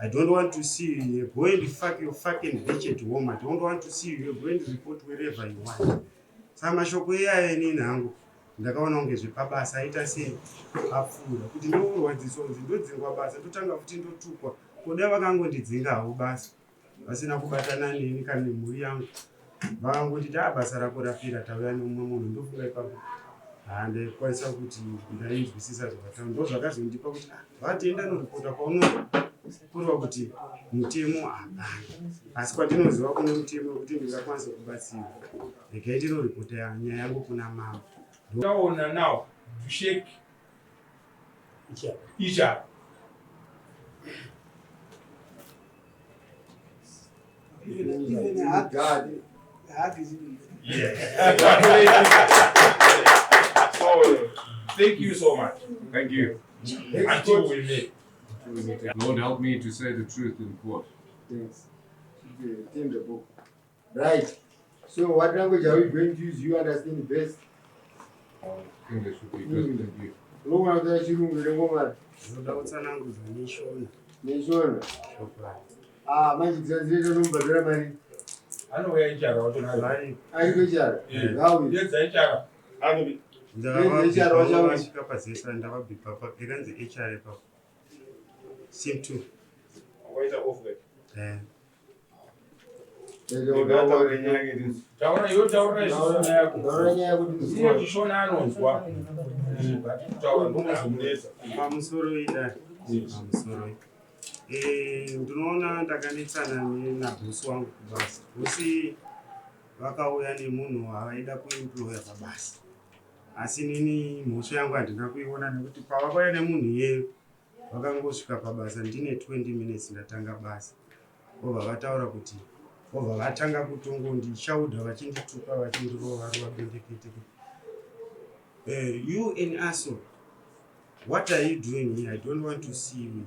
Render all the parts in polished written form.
I don't want to see you. Go and fuck your fucking bitch at home. I don't want to see you. Go and report wherever you want. Saka mashoko iyayo inini hangu ndakaona kunge zvepabasa aita sei apfuura kuti ndourwadziso kunzi ndodzingwa basa totanga futi ndotukwa kuda vakangondidzingawo basa vasina kubatana neni kana nemhuri yangu vakangoti basa rako rapera tauya nemumwe munhu ndofunga ipapo handikwanisa kuti ndainzwisisa zvakataura ndo zvakazondipa kuti vatienda noripota kwaunokurwa kuti mutemo hapana asi kwandinoziva kune mutemo wekuti ndingakwanisa kubatsirwa regai ndinoripota nyaya yangu kuna mama ndaona now to shake each other. God. Yeah. So thank you so much. Thank you. Until we meet. Lord, help me to say the truth in court. Thanks. In the book. Right. So what language are we going to use? You understand best? English would be good. Thank you. zoda kutsanangudzwa neshona Neshona. Manje translation nombadira mari. Anouya ichara wacho naye. Aiko chara. Gawi. Yedza ichara. Anobi. ndavasvika pazesa ndavabhipa papekanzi hr ipapo sim 2 Waita off guard. Taura iwe taura ishona yako. Taura nyaya kuti Siyo chishona anonzwa. Taura ndomuzomunetsa. pamusoro ida pamusoro ndinoona ndakanetsana nabhosi wangu kubasa. Bhosi vakauya nemunhu avaida kuemploya pabasa. Asi nini mhosva yangu handina kuiona nekuti pavakauya nemunhu iyeyo vakangosvika pabasa ndine 20 minutes ndatanga basa. Vobva vataura kuti vobva vatanga kutongondishaudha vachindituka vachindirova bendekete. You and Aso, what are you doing here? I don't want to see you here.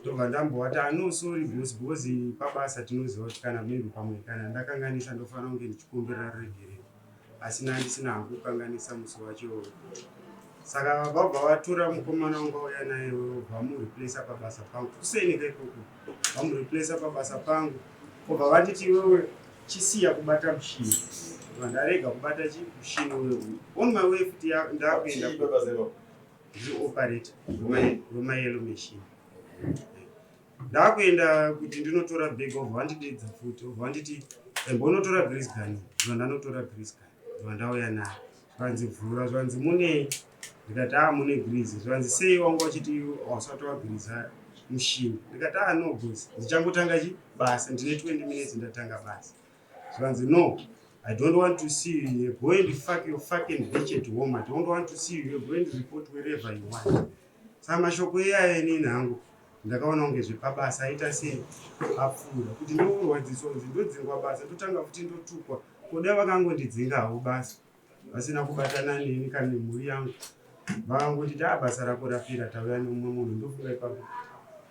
Ndobva ndambovati no sorry boss because pabasa tinoziva kuti kana maybe pamwe kana ndakanganisa ndofanira kunge ndichikumbirira regere. Asi handisina hangu kukanganisa musi wacho. Saka vabva vatora mukomana wangu auya naye vamureplace pabasa pangu. Kuseni kaikoko vamureplace pabasa pangu. Vobva vatiti wewe chisiya kubata mushini. Ndarega kubata mushini wewe. On my way futi ndakuenda operator wema yellow machine. Ndakuenda kuti ndinotora bag of vandidedza futi. Vanditi mbonotora grease gun. Ndanotora grease gun. Ndauya naye. Zvanzi vhura zvanzi mune ndikati mune grease. Zvanzi sei wanga uchiti wasati wagriza mushini. Ndikati no boss. Ndichangotanga basa ndine 20 minutes ndatanga basa. Zvanzi no. I don't want to see you. Go and fuck your fucking bitch at home. I don't want to see you. Go and report wherever you want. Saka mashoko iyayo inini hangu ndakaona kunge zvepabasa aita sei apfuura kuti ndourwadziso kunzi ndodzingwa basa totanga futi ndotukwa kuda vakangondidzingawo basa vasina kubatana neni kana nemhuri yangu vakangoti basa rako rapera tauya nemumwe munhu ndofunga ipapo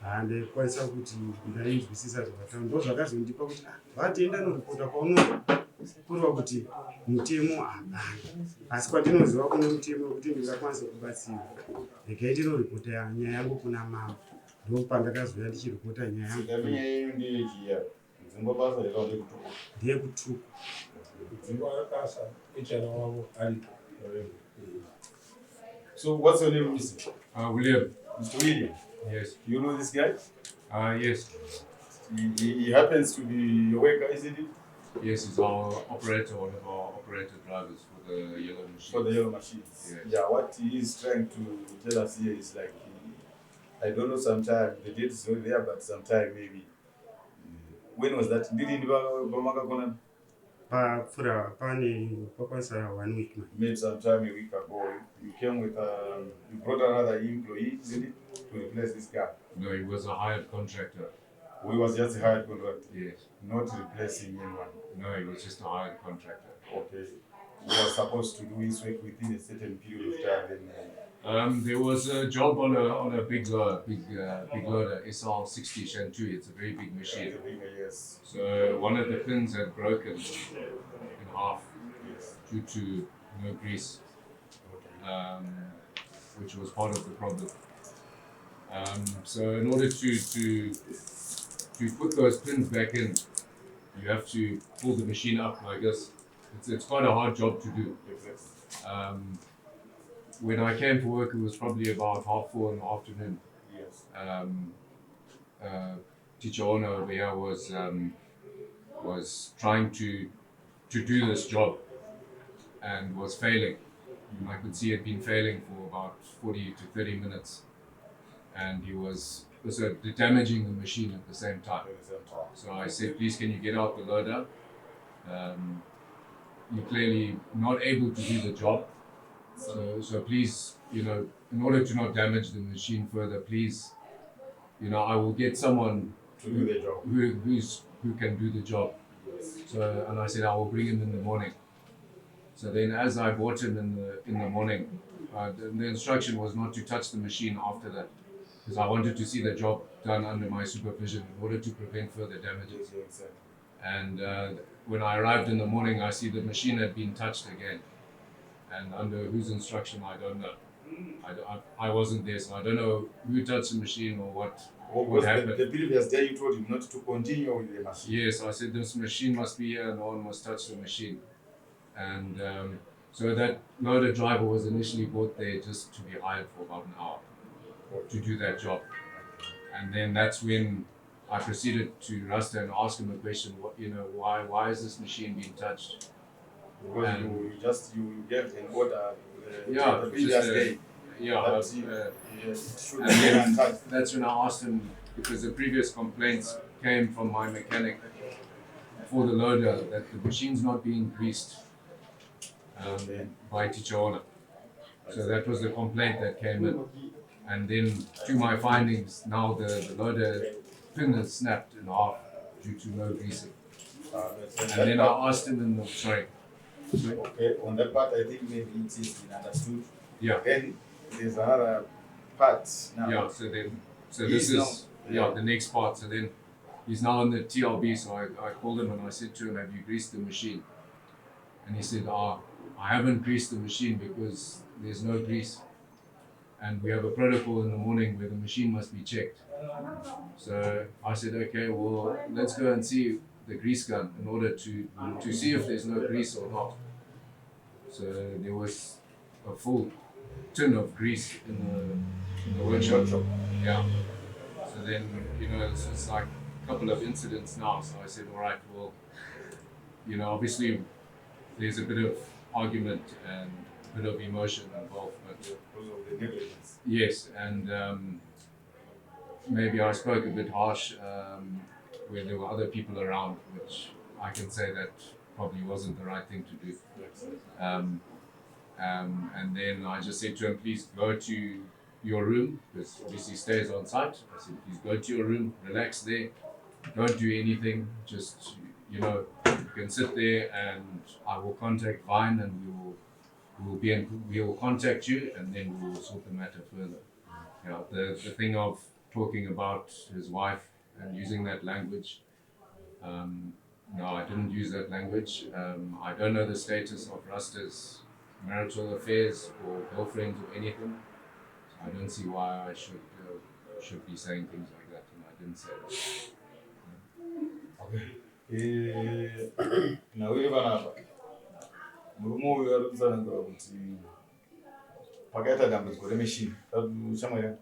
handikwanisa kuti ndainzwisisa zvakataura ndo zvakazondipa kuti vatienda noripota kwaunokurwa kuti mutemo hapana asi kwandinoziva kune mutemo wekuti ndingakwanisa kubatsirwa regai ndinoripota nyaya yangu kuna mama ndopandakazoya ndichiripota nyaya yangu ndeyekutuka So what's your name, Mr. William. Mr. William? Yes. You know this guy? Yes. He happens to be your worker, isn't it? Yes, he's our operator, one of our operator drivers for the yellow machine. For the yellow machines. Yes. Yeah, what he is trying to tell us here is like, I don't know, sometime, the date is not there, but sometime maybe. When was that? Didn't you papfura pane kwakwanisa 1 week man. Maybe sometime a week ago, you came with you brought another employee, isn't it, to replace this guy? No, he was a hired contractor. He was just a hired contractor, Yes. not replacing anyone. No, he was just a hired contractor. Okay. He was supposed to do his work within a certain period of time. Then, There was a job on a big loader, SR60 Shantu. It's a very big machine. yes. So one of the pins had broken in half Yes. due to no grease, Okay. which was part of the problem. So in order to put those pins back in, you have to pull the machine up like this. It's quite a hard job to do. When I came for work, it was probably about 4:30 in the afternoon. Yes. Teacher owner over here was trying to do this job and was failing. I could see he'd been failing for about 40 to 30 minutes, and he was also damaging the machine at the same time. So I said, please, can you get out the loader? You're clearly not able to do the job. So please, in order to not damage the machine further, please, I will get someone To do the job. who can do the job. So, and I said, I will bring him in the morning. So then as I brought him in the morning, the instruction was not to touch the machine after that, because I wanted to see the job done under my supervision in order to prevent further damages. And when I arrived in the morning, I see the machine had been touched again. And under whose instruction, I don't know. I wasn't there, so I don't know who touched the machine or what happened. The previous day you told him not to continue with the machine. Yes, I said this machine must be here, no one must touch the machine. And so that loader driver was initially brought there just to be hired for about an hour to do that job. And then that's when I proceeded to Rasta and ask him a question, why is this machine being touched? Because you gave an order Yeah, the previous just, day. Yeah, That it should and be then untouched. that's when I asked him, because the previous complaints came from my mechanic for the loader that the machine's not being greased by teacher owner. So that was the complaint that came in. And then to my findings, now the loader pin is snapped in half due to no greasing. And then I asked him in the, sorry. Okay, on that part, I think maybe it is been understood. Yeah. Then there's another part now. Yeah, so this is the next part. So then he's now on the TLB, so I called him and I said to him, have you greased the machine? And he said, I haven't greased the machine because there's no grease. And we have a protocol in the morning where the machine must be checked. So I said, okay, well, let's go and see the grease gun in order to see if there's no grease or not. So there was a full tin of grease in the workshop. Yeah. So then, it's like a couple of incidents now. So I said, all right, well, obviously there's a bit of argument and a bit of emotion involved, but Because of the negligence. yes, and maybe I spoke a bit harsh when there were other people around, which I can say that probably wasn't the right thing to do. And then I just said to him, please go to your room, because obviously he stays on site. I said, please go to your room, relax there, don't do anything, just, you can sit there and I will contact Vine and we will contact you and then we will sort the matter further. The thing of talking about his wife and using that language, no, I didn't use that language. I don't know the status of Rasta's marital affairs or girlfriends or anything. So I don't see why I should be saying things like that, and I didn't say that. Nawe vanapa murume uyu ari kutsanangura kuti pakaita dambudziko remishini shamwari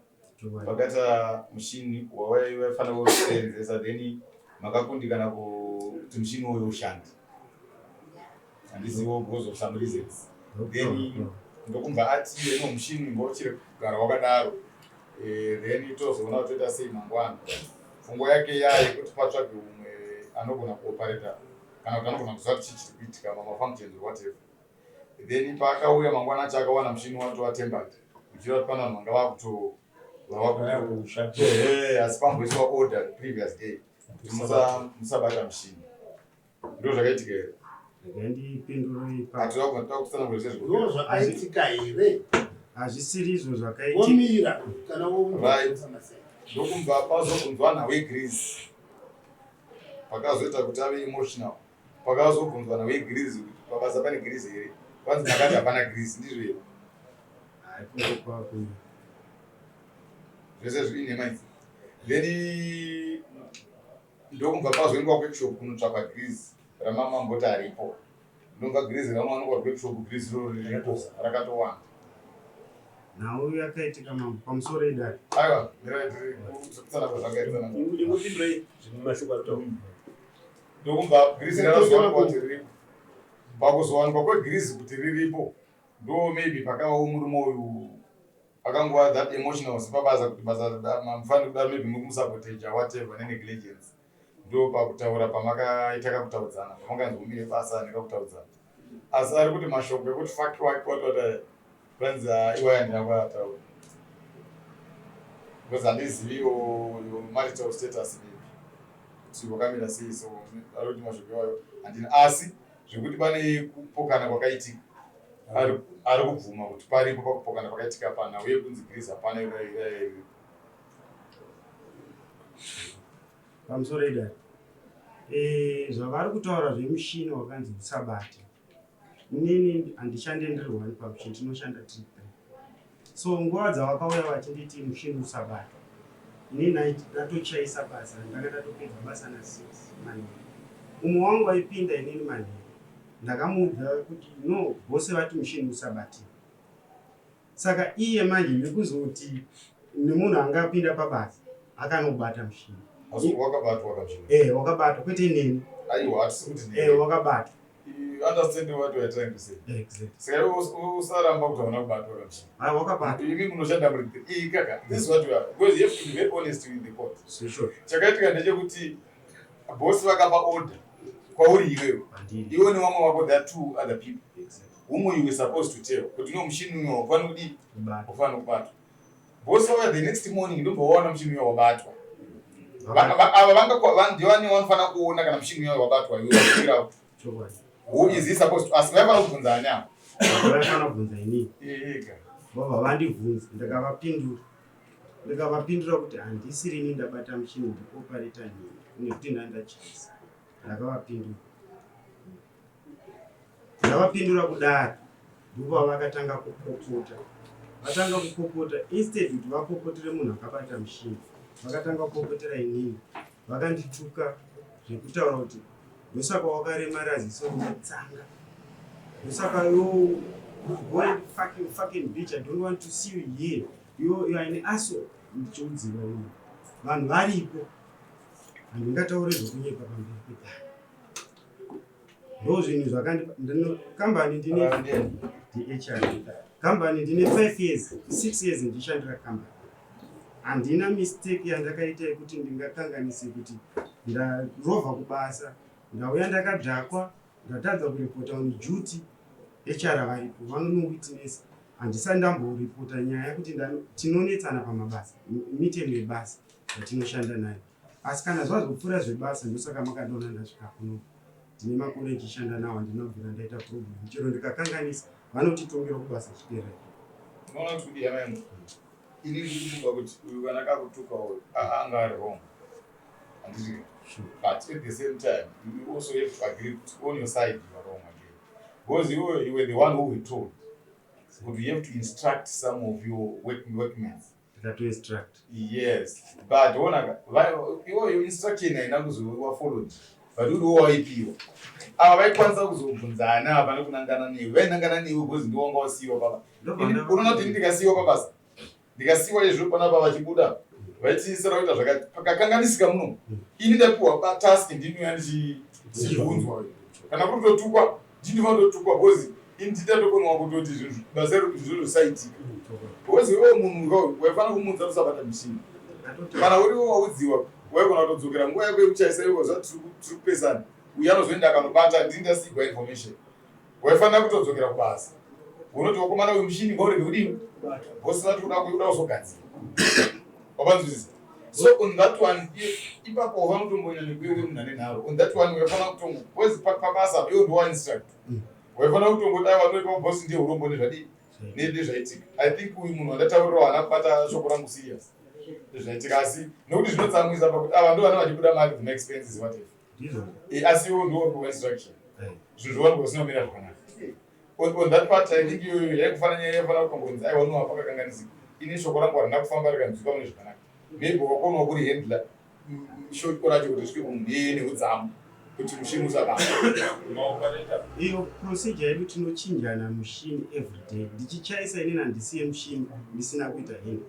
pakaita mushini wawaifanira kusenzesa then makakundikana kuti mushini uyu ushande handizivo because of some reasons then ndokumva ati ino mushini ngochiri kugara wakadaro then tozoona kuti toita sei mangwana pfungwa yake yayekuti patsvage umwe anogona kuopareta kana kuti anogona kuziva kuti chii chiri kuitika mamafunctions or whatever. Then paakauya mangwana acho akawana mushini watovatembati uchiva kuti pana vanhu vanga vakuto asi pamboiswa order previous day kuti musabata mushini. Ndo zvakaitika here. Ndipindure Hatinoda kutsanangura sezvo. Ndo zvakaitika here. hazvisiri izvo zvakaitika. Womira kana womira. Ndokumva pazobvunzwa naweGreece pakazoita kuti ave emotional. Pakazobvunzwa naweGreece kuti pabasa pane Greece here. Kwanzi makati hapana Greece ndizvo here. Haipo kwako. zvese zviri nemaidzi. Then ndokumva pazoendwa workshop kunotsvakwa grease ramamamboti aripo. Ndomva grease ramawanikwa workshop grease roro riripo rakatowanda. Now yakaitika mambo pamusoro edare. Aiwa, zvekutsana kwazvakaita nangu. Ndokumva grease rakazowanikwa kuti riripo. Pakuzowanikwa kwegrease kuti riripo ndo maybe pakawawo murume uyu akangova that emotional sepabasa kuti basa mufani kudaro maybe mukumusaboteja whatever nenegligence ndo pakutaura pamakaita kakutaudzana pamakanzomire basa nekakutaudzana asi ari kuti mashoko ekuti faki wake watota kwanzi iwaya ndinakuvataura because handiziviwo marital status maybe kuti wakamira sei, so ari kuti mashoko iwayo handina, asi zvekuti pane kupokana kwakaitika ari kubvuma kuti paripo pakupokana kwakaitika pana uye kunzi grease hapana iri pamusoro edare. Zvavari kutaura zvemushini wakanzi usabate. Inini handishandendirwani pamushini, tinoshanda tiri 3. So nguva dzavakauya vachinditi mushini usabate, inini ndatochaisa basa, ndanga ndatopedza basa na6 manheru. Umwe wangu waipinda inini manheru. Ndakamudza kuti no, vose vati mushini usabate. Saka iye manje nekuzoti nemunhu angapinda pabasa akanobata mushini. asi wakabatwa kamushini. Wakabatwa kwete inini. Aiwa, hatisi kuti nini. Wakabatwa. You understand what we are trying to say? Exactly. Saka usaramba kuti hauna kubatwa kamushini. Wakabatwa. Imi munoshanda muri kaka. This is what we are. Because you have to be very honest with the court. Sure. Chakaitika ndechekuti bosi vakapa order kwauri iwewe. Iwe nevamwe vako, there are 2 other people. Umwe you were supposed to tell kuti no mushini uyo ufana kudii ufana kubatwa. Bosi vauya the next morning ndobva waona mushini uyo wabatwa. Ava vanga ndivani vanofana kuona kana mushini uyo wabatwa iwe figure out who is he supposed to ask. Vaifana kubvunza ani avo? Vaifana kubvunza inini. Vobva vandibvunza, ndikavapindura kuti handisiri ini ndabata mushini, ndikopareta nini nekuti ndandachaisa. Ndavapindura kudaro ndipo vakatanga kupopota. Vatanga kupopota, instead kuti vapopotere munhu akabata mushini, vakatanga kupopotera inini. Vakandituka zvekutaura kuti ndosaka wakaremara ziso rinotsanga, ndosaka yo go and fucking bitch, I don't want to see you here, you are an asshole. Ndichoudziva ini vanhu varipo, handingataure zvokunyepa pamberi pedare. Ndo zvinhu zvakandipa kambani ndine DHR kambani ndine 5 years 6 years ndishandira kambani. Handina mistake yandakaita yekuti ndingakanganise kuti ndarovha kubasa, ndauya ndakadzvakwa, ndatadza kuripota on duty. HR varipo vanonowitness. Handisati ndamboripota nyaya yekuti tinonetsana pamabasa, mitemo yebasa yatinoshanda nayo. Asi kana zvazopfuura zvebasa, ndosaka makandoona ndasvika kuno. Ndine makore ndichishanda nawo, ndinobvira ndaita problem. Chero ndikakanganisa vanotitongera kubasa chipera. Unoona kuti yama yangu inini ndikufunga kuti uyu kana kakutuka uyu anga ari wrong. Handiti. But at the same time, you also have to agree on your side you are wrong again. Because you were the one who were told. But you have to instruct some of your workmates. That to instruct. Yes. But your instruction haina kuzofollowed. But uri waipiwa. Ava vaikwanisa kuzobvunzana hapana kunangana newe. Vainangana newe because ndiwo wanga wasiyiwa baba. Unoona kuti ndikasiyiwa babasa. Ndikasiyiwa izvo panapa vachibuda. Vachiisira kuita zvakati pakakanganisika muno. Ini ndapiwa task ndinouya ndichibvunzwa. Kana kutotukwa ndinofandotukwa because ini nditatokonawo kutoti basa riri saitika. Because iwe munhu waifana kumudza usabata mushini. Kana uriwo waudziwa waigona kutodzokera nguva yako yekuchaisa iwe zvati tiri kupesana. Uyu anozoenda akanobata ndindasigwa information. Waifana kutodzokera kubasa. Unoti wakomana uyu mushini ngaurege kudini? Bosi vati kuda kuzogadzira. Wapanzwisisa? So on that one, ipapo vanotombonya nekuiwe munhu ane nharo. On that one waifana kutongo because pabasa iwe ndiwa instruct. Waifana kutongoti aiwa noipa bosi ndiye urombo nezvadii nezvaitika. I think uyu munhu wandataurira haana kubata shoko rangu serious. Nezvaitika asi nokuti zvinotsamwisa pakuti ava ndo vana vachibuda mari dzine expenses whatever. Asi iwe ndiwo kuwa instruction. Zvinhu zvavanhu zvinomira zvakanaka. On that part I think yaikufanira kutongonzi aiwa no pakakanganisika. ini shoko rangu harina kufamba rikanzwika mune zvakanaka. Maybe wakakonawo kuri handler shoko racho kuti risvike kumhene udzamu kuti mushini usabata. Iyo procedure yedu tinochinjana mushini every day. Ndichichaisa inini handisiye mushini ndisina kuita hand.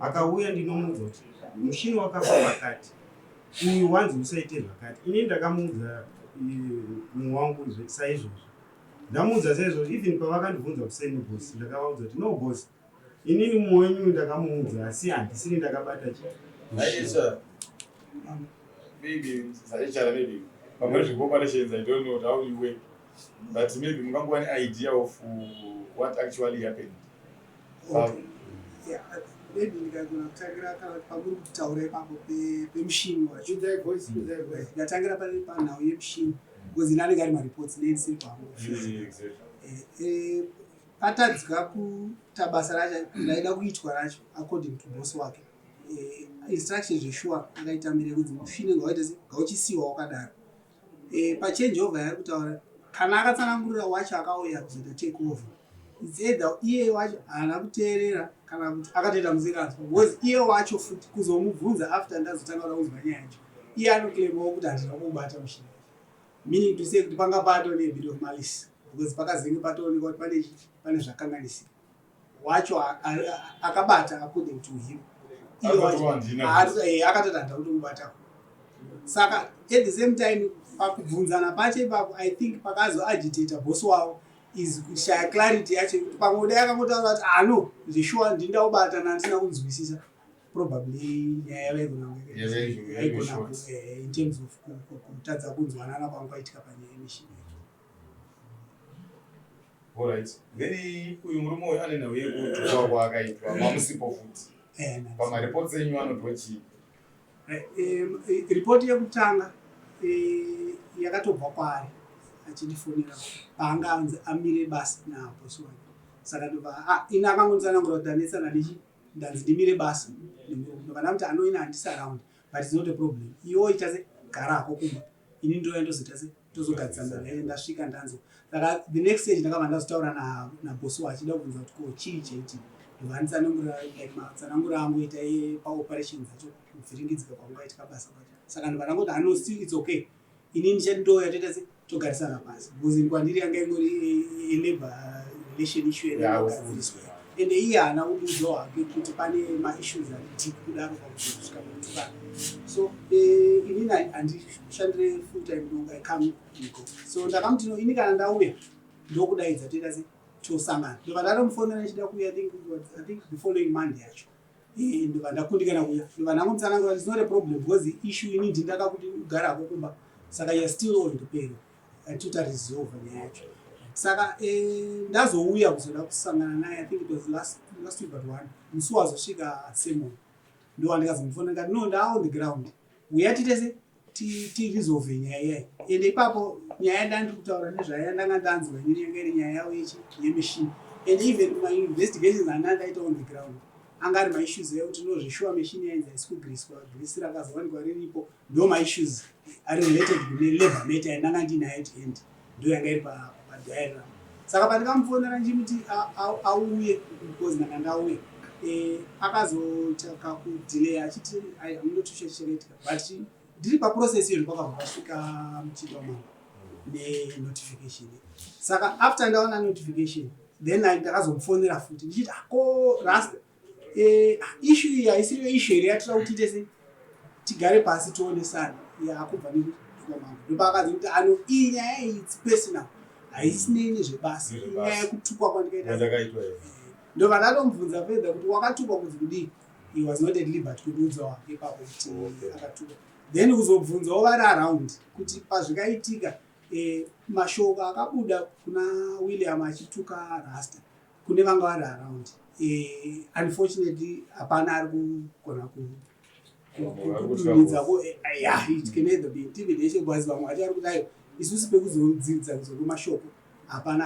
Akauya ndinomuudza kuti mushini wakafa vakati. Uyu wanzi usaite zvakati. Ini ndakamuudza mumwe wangu saizvozvo. Ndamuudza saizvozvo even pavakandibvunza kuseni bosi ndakavaudza kuti no bosi. Inini mumwe wenyu ndakamuudza asi handisini ndakabata Aisha. Maybe maybe. Pamwe zvingopanations, I don't know how you work. But maybe mungango an idea of what actually happened. Okay. Yeah, maybe ndikagona kutangira kana pamuri kutaura ipapo pemushini wacho. Ndatangira panhau yemushini because inanenge ari mareports nenisiri pangu. Patadzika kuita basa racho ndaida kuitwa racho according to boss wake. Instructions zveshuwa akaita mbere kuti mushini ngawaita ngauchisiwa wakadaro. Pachange over yari kutaura kana akatsanangurira wacho akauya kuzoita take over. It's either iye wacho haana kuteerera kana kuti akatoita muzikanzwa because iye wacho futi kuzomubvunza after ndazotanga kuzwa nyaya yacho iye anoclaimawo kuti handina kuubata mushini. Meaning to say kuti panga patone a bit of malice because pakazenge patoonekwa kuti pane zvakanganisika. Wacho akabata according to him. Iye wacho akatoti handina kutomubata. Saka at the same time pakubvunzana pache ipapo I think pakazoagitator boss wavo is kushaya clarity yacho pamwe dai akangotaura kuti no zveshuwa ndindaubata nandisina kunzwisisa probably nyaya yaigona in terms of kutadza kunzwanana kwangaitika panyaya yemishini. Alright. Then uyu murume uyu ane nhau yekutuka kwaakaitwa mamusipo futi. Pamareports enyu anotwa chii? Report yekutanga yakatobva kwaari achindifonera paanga amire basa nabosi wake. Saka ndobva ina akangondisanangura kuti ndanesana nechi ndanzi ndimire basa. Ndobva kuti ino handisi around but it's not a problem. Iwo ita se garako kumba. Ini ndoya ndozoita se tozogadzana naye ndasvika ndanzo. Saka the next stage ndakabva ndazotaura nabosi wake achida kubvunza kuti ko chii chaiti. Ndobva nditsanangura like matsanangura angu ita paoperations acho kuvhiringidzika kwangaitika basa kwacho. Saka ndobva ndangoti still it's okay. Ini ndichandoya toita se togarisana pasi because kwandiri yanga ingori labor relation issue yakadziriswa ende iye haana ududzo hwake kuti pane maissues ati kudaro pakusvika pakutukana. So inini handishandire full time I come iko. So ndakamuti ini kana ndauya ndokudaidza toita se tosangana. Ndobva ndatomufonera ndichida kuuya I think the following Monday yacho. Ndobva ndakundikana kuuya. Ndobva ndangomutsanangura it's not a problem because issue ini ndindaka kuti ugarako kumba. Saka you're still on the payroll. Tuta resolve nyaya yacho. Saka ndazouya kuzoda kusangana naye I think it was last week but one. Musi wazosvika Simon. Ndo wandikazomufonera ngati no nda on the ground. Uya titese ti resolve nyaya yayi. Ende ipapo nyaya ndandi kutaura nezvaya ndanga ndanzwa nyaya ngeri nyaya yawo yemishini. And even my investigations anandaita on the ground. Angari my issues ekuti no zveshuwa mishini yainzi haisikugiriswa girisi rakazowanikwa riripo ndo my issues are related kune labor matter yandanga ndinayo at end ndo yanga iri padiagram. Saka pandikamufonera ndichimuti auye because ndanga ndauye akazotaka kudelay achiti amunotoshecheretka but ndiri paprocess iyo ndipakabva pasvika muchitwa mangu nenotification. Saka after ndaona notification then ndakazomufonera futi ndichiti ko rasta issue iyi haisiriyo issue iri yatira kuti tese tigare pasi toonesana yakubva nekutwa mangu. Ndopakadzi kuti iyi nyaya iyi it's personal haisinei nezvebasa inyaya yekutukwa kwandikaita. Ndobva ndatomubvunza fedha kuti wakatukwa kunzi kudii. He was not at liberty kudiudza wake ipapo kuti akatukwa. Then kuzobvunzawo vari around kuti pazvikaitika mashoko akabuda kuna William achituka Rasta kune vanga vari around. Unfortunately hapana ari kugona kudumidza it can either be intimidation because vamwe vacho vari kudai isusu pekuzodzidza kuzorwa mashoko hapana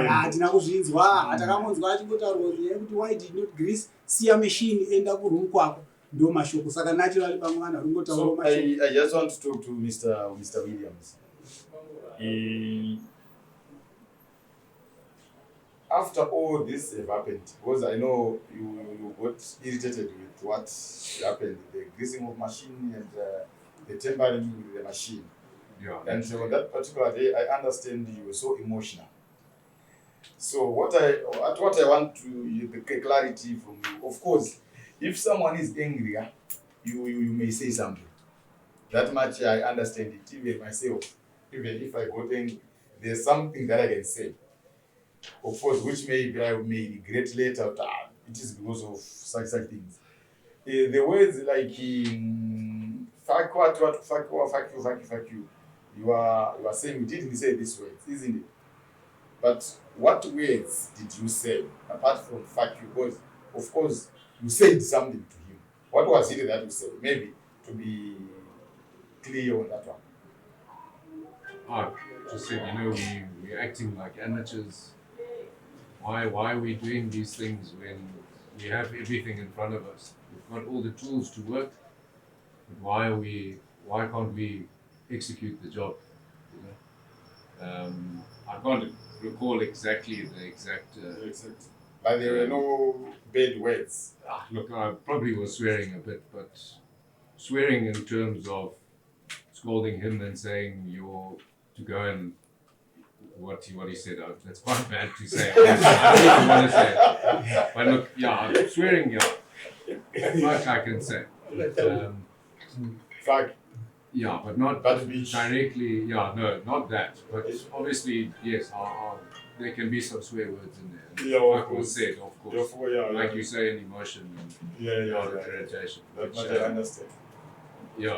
hatina kuzvinzwa hatakangonzwa achingotaurwa kuti why did not Greece siya machine enda kuroom kwako ndo mashoko. Saka naturally vamwe vanhu vari kungotaura mashoko. I just want to talk to Mr. Williams. after all this have happened, because I know you got irritated with what happened, the greasing of machine and the tampering with the machine. Yeah. And so on that particular day, I understand you were so emotional. So what I want to the clarity from you, of course, if someone is angry, you may say something. That much I understand it. Even myself, even if I got angry, there's something that I can say. Of course, which maybe I may regret later. It is because of such things. The words like fuck what, fuck you. You are saying you didn't say these words, isn't it? But what words did you say apart from fuck you? Because of course you said something to him. What was it that you said? Maybe to be clear on that one. Just said, we're acting like amateurs. Why are we doing these things when we have everything in front of us? We've got all the tools to work, but why can't we execute the job? I can't recall exactly the exact. But there were no bad words. Look, I probably was swearing a bit, but swearing in terms of scolding him and saying you're to go and what he said. That's quite bad to say. I don't even want to say it. But look, yeah, swearing, like I can say. Fuck. Yeah, but not But which- directly. Yeah, no, not that. But obviously, yes, there can be some swear words in there. And Yeah, of like was course. said, of course. Therefore, yeah, Like yeah. you say, an emotion and Yeah. not an irritation. That which, much I understand. yeah,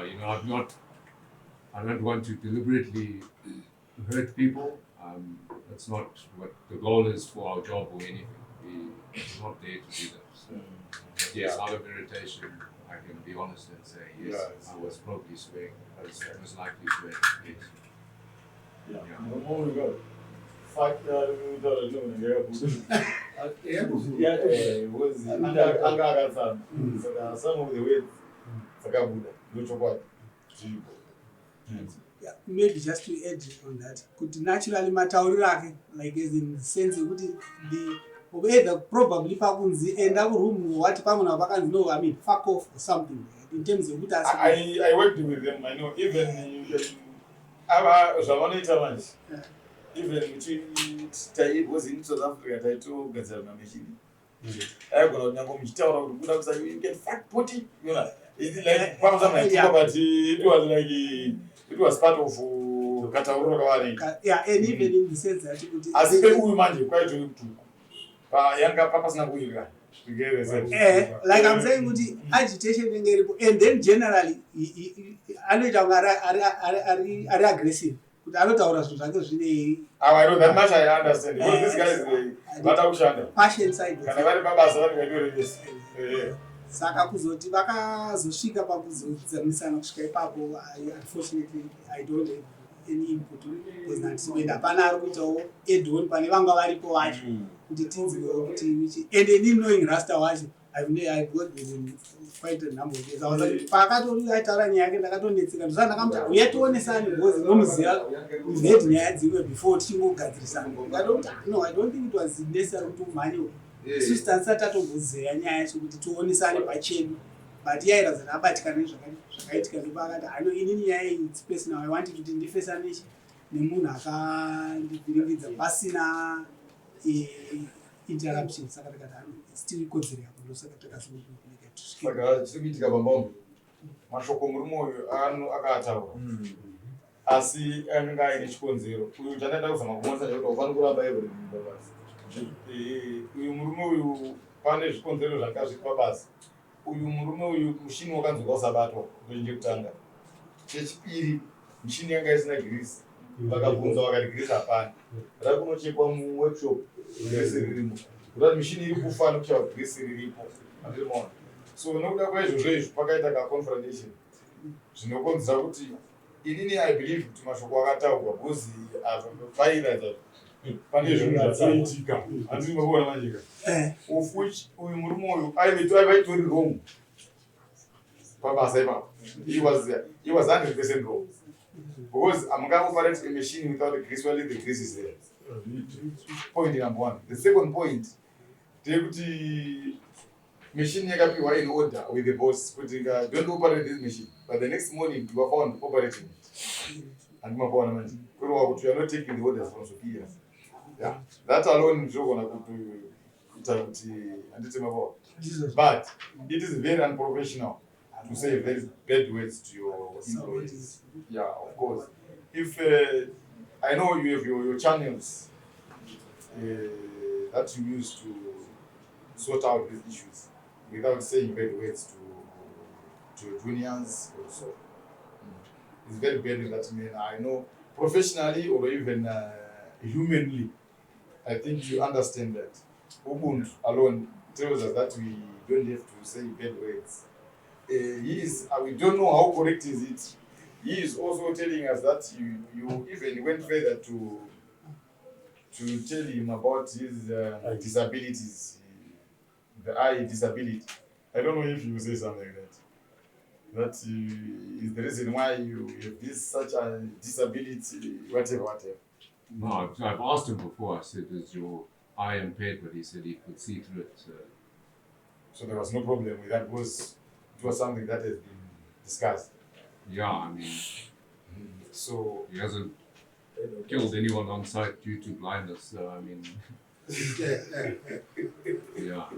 I don't want to deliberately hurt people. That's not what the goal is for our job or anything. We're not there to do that. So, but yes, out of irritation, I can be honest and say, yes, Yeah, I was probably swearing. I was likely swearing, yes. Yeah. Yeah. No more we got. Fuck was anga sana. So there are some of the words Sakabuda, Luchokwat. Yeah, maybe just to add on that, could naturally matauriro ake, like as in the sense kuti either probably pakunzi enda kuroom wati pamwe pakanzi no, I mean fuck off or something in terms of kuti I worked with them. I know even you can zvavanoita manje. Even it was in South Africa taitogadzira mameshini. Aigona kunyange muchitaura kuti kuda kusa you can fuck putty, you know. It's like but it was part of katauro kavani. yeah, and even in the sense that kuti Asi uyu manje kwaito yutuku. Pa yanga papasina kuira. like I'm saying kuti agitation inenge iripo, and then generally anoita kunge ari aggressive kuti anotaura zvinhu zvake zvine I know that much I understand. Because this guy is vatakushanda. passion side. Kana vari pabasa vari ngaitore this. Saka kuzoti vakazosvika pakuzodzanisana kusvika ipapo, unfortunately I don't have any input on it because ndandisikuenda hapana ari kuitawo add-on pane vanga varipo vacho kuti tinziwewo kuti and in knowing Rasta wacho I've worked with him quite a number of years. I was like, paakatori aitaura nyaya yake ndakatonetseka ndosaka ndakamuta uya tionesane because nomuziva had nyaya dzimwe before tichingogadzirisana. Ndikatoti no, I don't think it was necessary kuti umhanye isusu tansati tatombozeya nyaya yacho kuti tionesane pachedu, but yairatidza kuti abatikana nezvakaitika ndopakati hano inini nyaya iyi it's personal, I wanted kuti ndifesane nemunhu akandivhiringidza pasina interruption. Saka tikati hano still ikodzero yako, ndosaka Saka chirikuitika pambombe. Mashoko murume uyu akataura. Asi anenge aine chikonzero. Uyu chandaenda kuzama kumuonesa ndekuti ufana kuramba everything pabasa. Uyu murume uyu pane zvikonzero zvanga zviri pabasa. Uyu murume uyu mushini wakanzwa usabatwa ndoinje kutanga. Chechipiri mushini yanga isina grease. Vakabvunza vakati grease hapana. Rakunochekwa muworkshop grease ririmo. Kuti mushini iri kufa nekuti grease riripo. Andirimaona. So nokuda kwaizvozvo izvi pakaita kaconfrontation. Zvinokonzera kuti inini I believe kuti mashoko akataurwa because pairatidza pane zvinhu zvaitika. Handisi makuona manje ka. Of which uyu murume uyu aivatori wrong. Pabasa ipapo. He was 100% wrong. Because I'm going to operate a machine without the grease, well, the grease is there. Point number one. The second point, the machine yakapiwa in order with the boss putting don't operate this machine, but the next morning you are found operating it. And you are not taking the orders from superiors. Yeah, that alone is going to but it is very unprofessional to say very bad words to your employees. Yeah, of course. If I know you have your channels that you use to sort out these issues without saying bad words to juniors also. It's very bad in that manner. I know professionally or even humanly, I think you understand that. Ubuntu alone tells us that we don't have to say bad words. We don't know how correct is it. He is also telling us that you even went further to tell him about his disabilities, the eye disability. I don't know if you say something like that. That is the reason why you have this such a disability, whatever. No, I've asked him before. I said, "Is your eye impaired?" But he said he could see through it. So there was no problem with that because it was something that has been discussed. Yeah, I mean, so he hasn't killed anyone on site due to blindness. So I mean, yeah.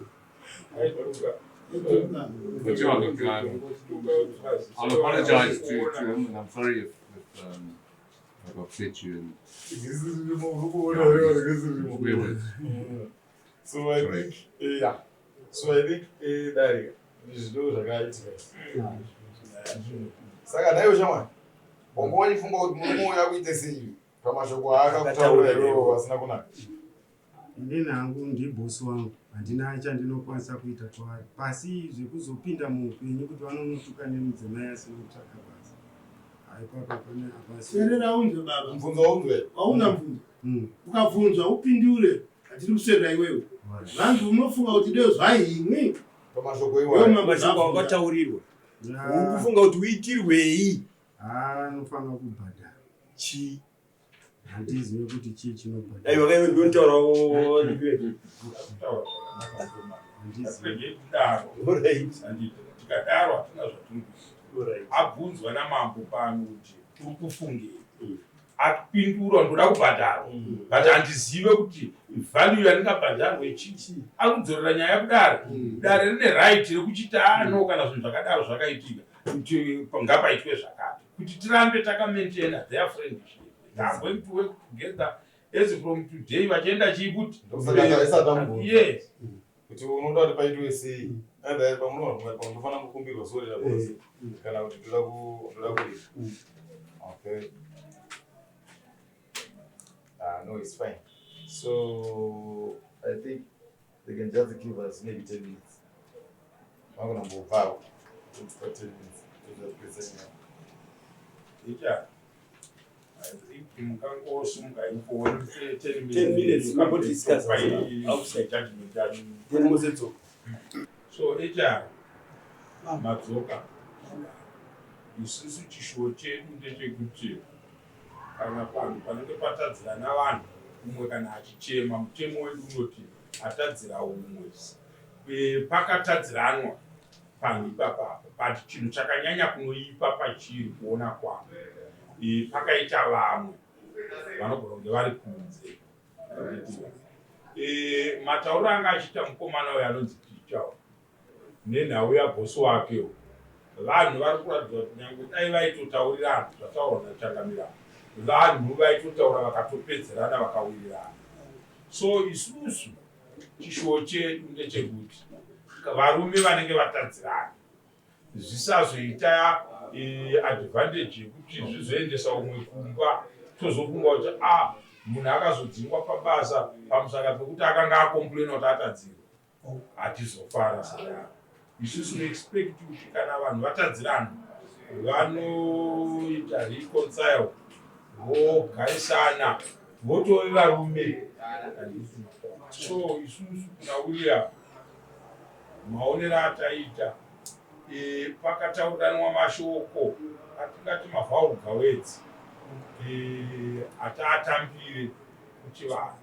But yeah, look, I'll apologize to him, and I'm sorry if I've upset you. And so I think, yeah. So I think that is those are guys. Saka nayo chama. Bongo ifunga kuti mumo yakuite sei. Pamashoko akakutaura iwewe wasina kunaka. Ndini hangu ndibhosi wangu handina chandinokwanisa kuita kwaari pasi zvekuzopinda muupenyu kuti vanonotuka nemudzimai asina kutsvaka basa haipapa pane apasi Serera unzwe baba. Mvunzo unzwe. Hauna mvunzo. Ukabvunzwa upindure. Hatiri kuserera iwewe. Vantu unofunga kuti deo zvaimwe. Pamashoko iwayo. Mashoko wakataurirwa. Ukufunga kuti uitirwei? Anofanira kubhadhara. Chi? Handizivi kuti chii chinobhadhara. Aiwa kai ndontaurawo ndipwe. Tikadaro hatina zvatinobvunza. Abvunzwa namambo pano kuti uri kufungei. Apindura ndoda kubhadhara. But handizive kuti value yandingabhadharwe chii. Akudzorera nyaya kudare. Dare rine right rekuchita no kana zvinhu zvakadaro zvakaitika. Kuti ngapaitwe zvakati. Kuti tirambe takamaintaina their friendship. They are going to work together as from today. Vachienda chiikuti. Yes. Kuti unoda kuti paitwe sei. Nda pamufana kukumbirwa sori la bosi. Kana kuti toda kuri. Okay. No, it's fine. So I think they can just give us maybe 10 minutes. I'm going to move out for 10 minutes to the presentation. Teacher, I think you can also for 10 minutes. We will discuss outside judgment. 10 minutes. So, teacher, Madzoka, isusu chishuwo chedu ndechekuti kana panhu panenge patadzirana vanhu umwe kana achichema mutemo wedu unoti atadzira umwe pakatadziranwa panhu ipapa but chinhu chakanyanya kunoipa pachiri kuona kwangu pakaita vamwe vanogona kunge vari kunze matauro anga achiita mukomana uyo anonzi tichawo nenhau yabhosi wakewo vanhu vari kuratidza kuti nyange dai vaitotaurirana zvataurwa nachangamira vanhu vaitotaura vakatopedzerana vakawirirana. So isusu chishuwo chedu ndechekuti varume vanenge vatadzirana zvisazoita advantage yekuti zvizoendesa umwe kumba tozofunga kuti munhu akazodzingwa pabasa pamusaka pekuti akanga akomplaina kuti atadzirwa hatizofara sadaro. Isusu expect kuti kana vanhu vatadzirana vanoita reconcile vogarisana votove varume. So isusu kunauya maonero ataita pakatauriranwa mashoko atingati mavhulgar words ataatambire kuti vanhu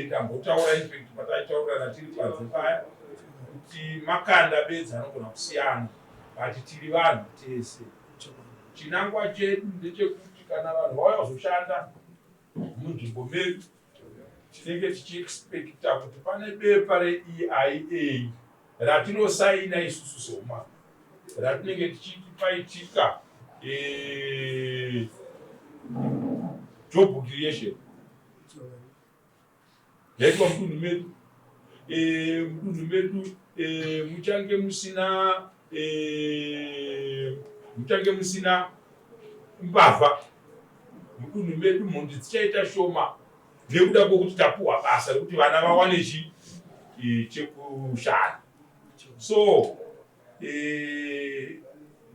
ndambotaura infect pataitaurana tiri panze paya kuti makanda bedzi anogona kusiyana but tiri vanhu tese. Chinangwa chedu ndechekuti kana vanhu vauya kuzoshanda munzvimbo medu tinenge tichiexpecta kuti pane bepa reEIA ratinosaina isusu soma ratinenge tichiti paitika job creation yaitwa mudunhu medu. Mudunhu medu muchange musina mbavha. Mudunhu medu mhondi dzichaita shoma nekuda kwokuti tapuhwa basa rekuti vana vawane chekushanda. So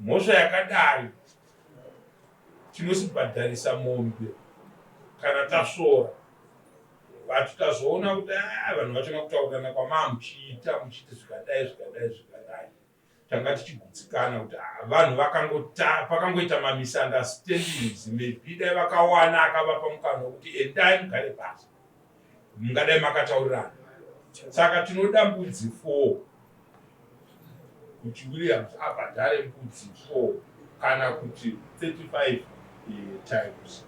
mhosva yakadai tinosibhadharisa mombe kana tasvora but tazoona kuti vanhu vachona kutaurirana kwamaa muchiita zvikadai tanga tichigutsikana kuti vanhu pakangoita mamisunderstandings maybe dai vakawana akavapa mukana wekuti endai mugare pasi mungadai makataurirana. Saka tinoda mbudzi 4 kuti Williams abhadhare mbudzi 4 kana kuti 35 times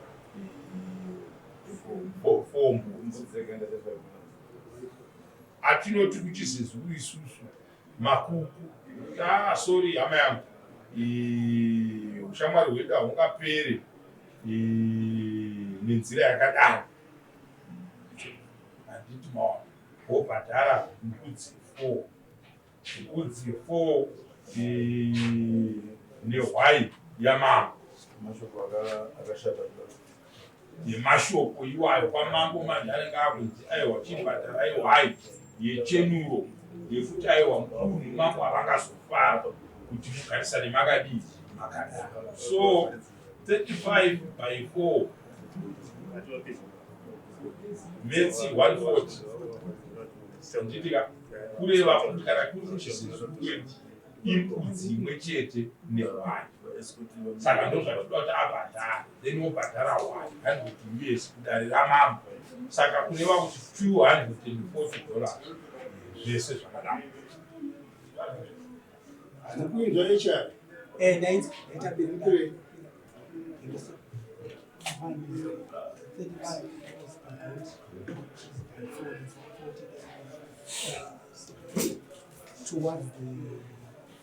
4 mbudzi. Atinoti kuti zezuru isusu makuku sorry hama yangu ushamwari hwedu hahungapere nenzira yakadaro. Handiti mawana wobhadhara mbudzi 4 nehwai yamambo nemashoko iwayo kwamambo manje anenge akunzi aiwa chibhadharai hwai yechenuro yekuti aiwa mukuru mambo havangazofara kuti mugarisane makadii makadaro. So 35 by 4 metsi 140 nditika kureva kuti kana kuri muchizezuru kwedu imbudzi imwe chete nehwai. Saka ndozvatoda kuti abhadhara then wobhadhara hwai $100 kudarira mambo. Saka kureva kuti $240 zvese zvakadaro. Kuinzwa HR ndainzi ndaita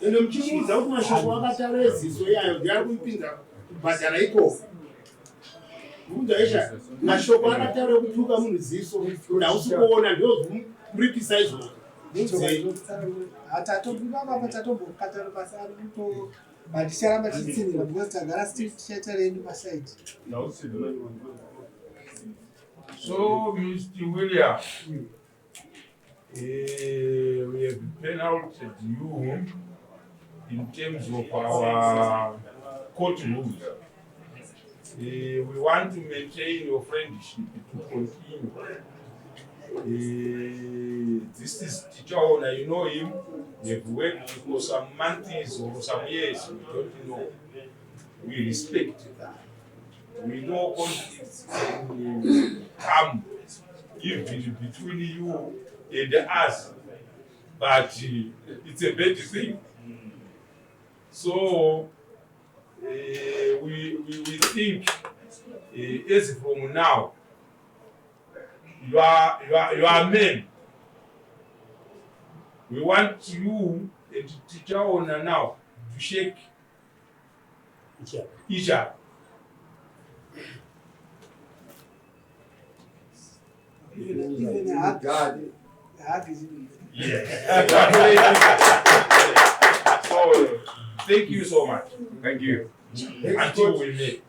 ende muchimuudza kuti mashoko akataura eziso yayo ndiari kuipinza kubhadhara ikoko. Muudza esha mashoko akataura kutuka munhu ziso ndausi kuona ndozomuripisa izvozvo. hatatombivava tatobokatara pasi ari kuto but ticharamba tichitsinira because tagara tichaita renyu pasaidi. So Mr. William, we have penalized you in terms of our court rules. We want to maintain your friendship to continue. This is Tichaona, you know him. We have worked for some months or some years, we don't know. We respect that. We know conflicts come even between you and us, but it's a bad thing. So we think as from now you are men. We want you and teacher owner now to shake each other. Even a hug. God. A hug is Yes. So thank you so much. Thank you. Until we meet.